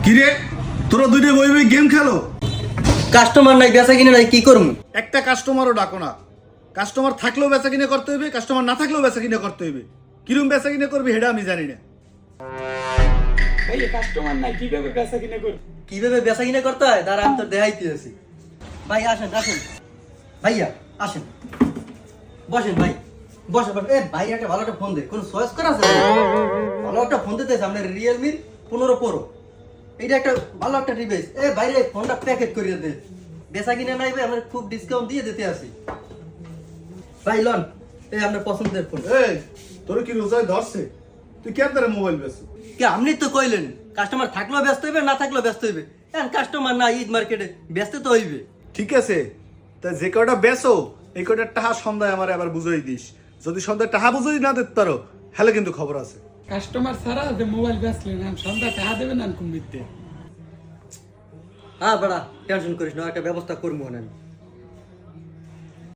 কিরে তোরা দুইটা বই বই গেম খেলো? কাস্টমার নাই, বেচা কিনে নাই, কি করবো? একটা কাস্টমারও ডাকো না। কাস্টমার থাকলেও বেচা কিনে করতে হইবে, কাস্টমার না থাকলেও বেচা কিনে করতে হইবে। কিরম বেচা কিনে করবি সেটা আমি জানি না। ভাইয়া কাস্টমার নাই, কিভাবে বেচা কিনে করবি? কিভাবে বেচা কিনে করতে হয় তার আমি তো দেখাইতে আছি। ভাই আসেন আসেন, ভাইয়া আসেন, বসেন ভাই, বসে বসে। এ ভাই একটা ভালো একটা ফোন দে, কোনো চয়েস করা আছে? ভালো একটা ফোন দিতে আপনার রিয়েলমির 15 প্রো, এইটা একটা ভালো একটা ডিভাইস। এ ভাইরে ফোনটা প্যাকেট করিয়ে দে, বেচা কিনে নাই ভাই, আমরা খুব ডিসকাউন্ট দিয়ে দিতে আসি। ভাই লন, এই আপনার পছন্দের ফোন। এই তোর কি রোজায় ধরছে? তুই কেন তারা মোবাইল বেচ? কে আপনি তো কইলেন কাস্টমার থাকলেও ব্যস্ত হইবে, না থাকলেও ব্যস্ত হইবে। এখন কাস্টমার না, ঈদ মার্কেটে ব্যস্ত তো হইবে। ঠিক আছে, তা যে কয়টা বেচো এই কয়টা টাহা সন্ধ্যায় আমার আবার বুঝাই দিস। যদি সন্ধ্যায় টাহা বুঝাই না দিতে পারো হ্যালে কিন্তু খবর আছে। কাস্টমার ছাড়া যে মোবাইল বেচলেন আমি সন্ধ্যা টাকা দেবেন না কুমিরতে। হ্যাঁ বড়া, টেনশন করিস না, একটা ব্যবস্থা করবো না আমি।